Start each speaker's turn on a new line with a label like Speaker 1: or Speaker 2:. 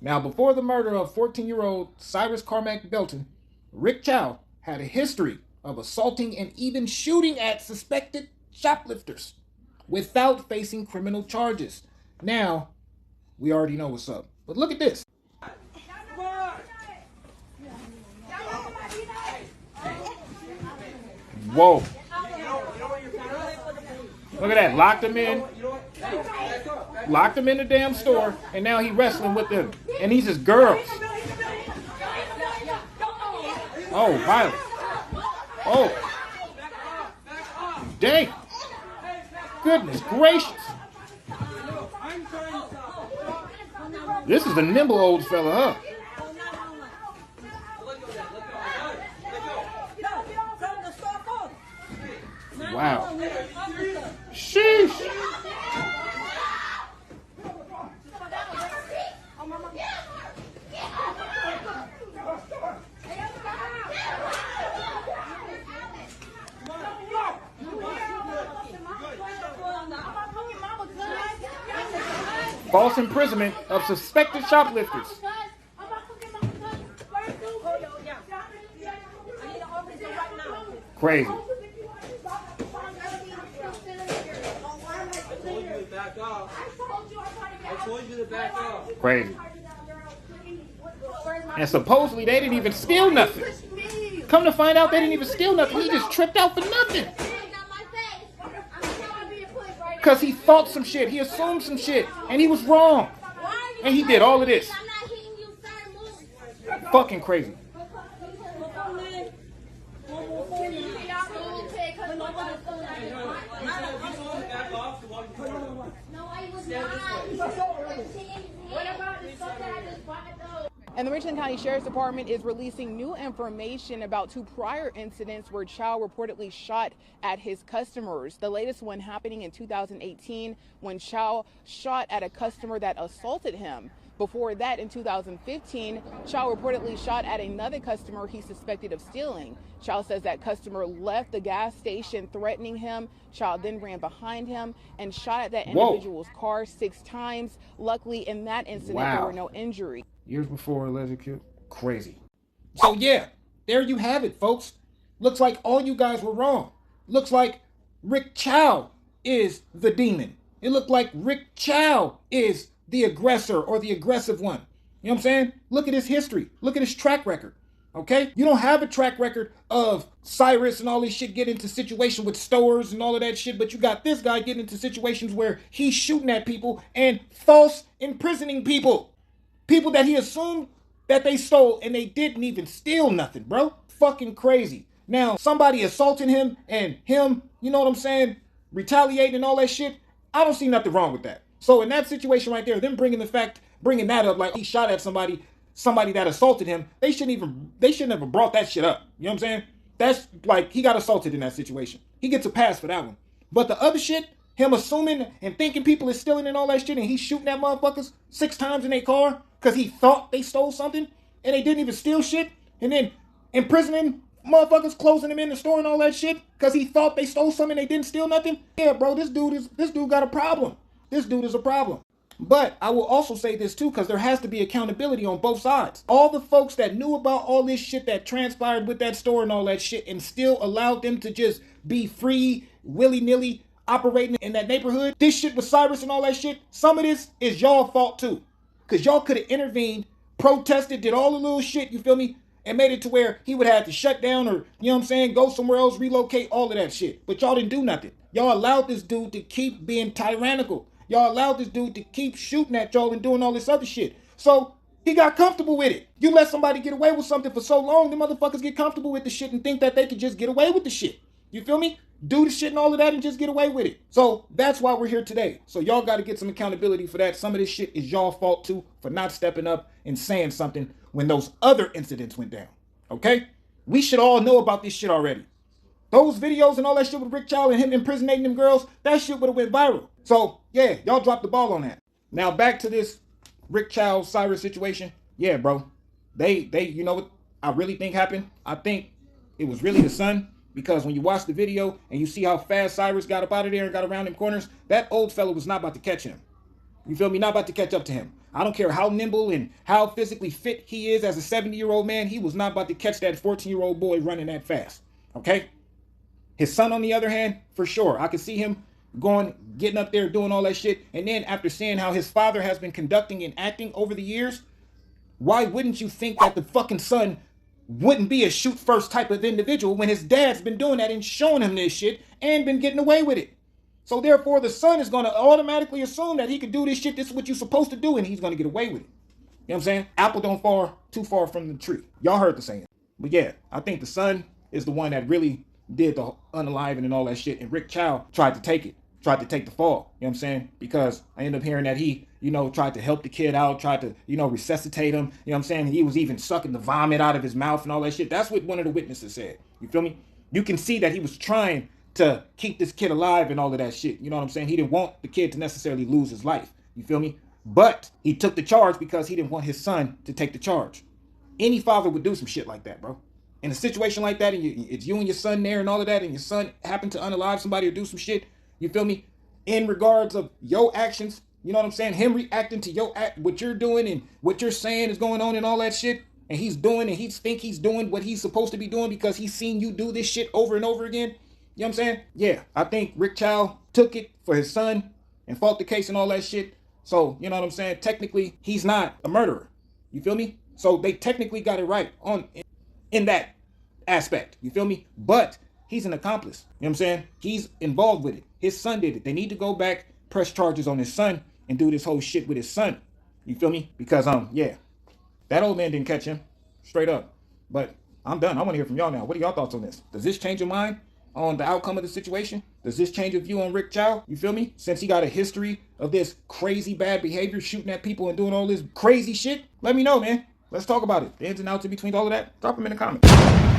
Speaker 1: Now, before the murder of 14-year-old Cyrus Carmack Belton, Rick Chow had a history of assaulting and even shooting at suspected shoplifters without facing criminal charges. Now, we already know what's up. But look at this. Whoa. Look at that. Locked him in. Locked him in the damn store. And now he wrestling with them. And these is girls. Oh, violent. Oh. Dang. Goodness gracious. This is a nimble old fella, huh? Wow. Sheesh. False imprisonment of suspected shoplifters. Crazy. Crazy. And supposedly they didn't even steal nothing. Come to find out they didn't even steal nothing. He just tripped out for nothing. Because he thought some shit. He assumed some shit. And he was wrong. And he did all of this. Fucking crazy.
Speaker 2: And the Richland County Sheriff's Department is releasing new information about two prior incidents where Chow reportedly shot at his customers. The latest one happening in 2018 when Chow shot at a customer that assaulted him. Before that, in 2015, Chow reportedly shot at another customer he suspected of stealing. Chow says that customer left the gas station threatening him. Chow then ran behind him and shot at that individual's car 6 times. Luckily, in that incident, there were no injuries.
Speaker 1: Years before alleged kill. Crazy. So yeah, there you have it, folks. Looks like all you guys were wrong. Looks like Rick Chow is the demon. It looked like Rick Chow is the aggressor or the aggressive one. You know what I'm saying? Look at his history. Look at his track record. Okay? You don't have a track record of Cyrus and all this shit getting into situations with stores and all of that shit, but you got this guy getting into situations where he's shooting at people and false imprisoning people. People that he assumed that they stole and they didn't even steal nothing, bro. Fucking crazy. Now, somebody assaulting him and him, you know what I'm saying, retaliating and all that shit, I don't see nothing wrong with that. So in that situation right there, them bringing that up like he shot at somebody that assaulted him, they shouldn't have brought that shit up. You know what I'm saying? That's like he got assaulted in that situation. He gets a pass for that one. But the other shit, him assuming and thinking people is stealing and all that shit, and he's shooting at motherfuckers 6 times in their car because he thought they stole something and they didn't even steal shit, and then imprisoning motherfuckers, closing them in the store and all that shit because he thought they stole something and they didn't steal nothing. Yeah, bro, this dude got a problem. This dude is a problem. But I will also say this too, because there has to be accountability on both sides. All the folks that knew about all this shit that transpired with that store and all that shit and still allowed them to just be free, willy-nilly operating in that neighborhood. This shit with Cyrus and all that shit, some of this is y'all fault too. Because y'all could have intervened, protested, did all the little shit, you feel me? And made it to where he would have to shut down or, you know what I'm saying, go somewhere else, relocate, all of that shit. But y'all didn't do nothing. Y'all allowed this dude to keep being tyrannical. Y'all allowed this dude to keep shooting at y'all and doing all this other shit. So he got comfortable with it. You let somebody get away with something for so long, the motherfuckers get comfortable with the shit and think that they could just get away with the shit. You feel me? Do the shit and all of that and just get away with it. So that's why we're here today. So y'all got to get some accountability for that. Some of this shit is y'all fault too for not stepping up and saying something when those other incidents went down. Okay? We should all know about this shit already. Those videos and all that shit with Rick Chow and him imprisoning them girls, that shit would have went viral. So, yeah, y'all dropped the ball on that. Now, back to this Rick Chow Cyrus situation. Yeah, bro. They, you know what I really think happened? I think it was really the son, because when you watch the video and you see how fast Cyrus got up out of there and got around them corners, that old fella was not about to catch him. You feel me? Not about to catch up to him. I don't care how nimble and how physically fit he is as a 70-year-old man. He was not about to catch that 14-year-old boy running that fast. Okay? His son, on the other hand, for sure. I could see him getting up there, doing all that shit. And then after seeing how his father has been conducting and acting over the years, why wouldn't you think that the fucking son wouldn't be a shoot first type of individual when his dad's been doing that and showing him this shit and been getting away with it? So therefore, the son is going to automatically assume that he could do this shit. This is what you're supposed to do, and he's going to get away with it. You know what I'm saying? Apple don't fall too far from the tree. Y'all heard the saying. But yeah, I think the son is the one that really did the unaliving and all that shit. And Rick Chow tried to take the fall. You know what I'm saying? Because I ended up hearing that he, tried to help the kid out, tried to, resuscitate him. You know what I'm saying? He was even sucking the vomit out of his mouth and all that shit. That's what one of the witnesses said. You feel me? You can see that he was trying to keep this kid alive and all of that shit. You know what I'm saying? He didn't want the kid to necessarily lose his life. You feel me? But he took the charge because he didn't want his son to take the charge. Any father would do some shit like that, bro. In a situation like that, and it's you and your son there and all of that, and your son happened to unalive somebody or do some shit, you feel me? In regards of your actions, you know what I'm saying? Him reacting to what you're doing and what you're saying is going on and all that shit, and he's doing and he think he's doing what he's supposed to be doing because he's seen you do this shit over and over again. You know what I'm saying? Yeah, I think Rick Chow took it for his son and fought the case and all that shit. So, you know what I'm saying? Technically, he's not a murderer. You feel me? So they technically got it right in that aspect. You feel me? But he's an accomplice. You know what I'm saying? He's involved with it. His son did it. They need to go back, press charges on his son, and do this whole shit with his son. You feel me? Because, yeah, that old man didn't catch him. Straight up. But I'm done. I want to hear from y'all now. What are y'all thoughts on this? Does this change your mind on the outcome of the situation? Does this change your view on Rick Chow? You feel me? Since he got a history of this crazy bad behavior, shooting at people and doing all this crazy shit, let me know, man. Let's talk about it. The ins and outs in between all of that, drop them in the comments.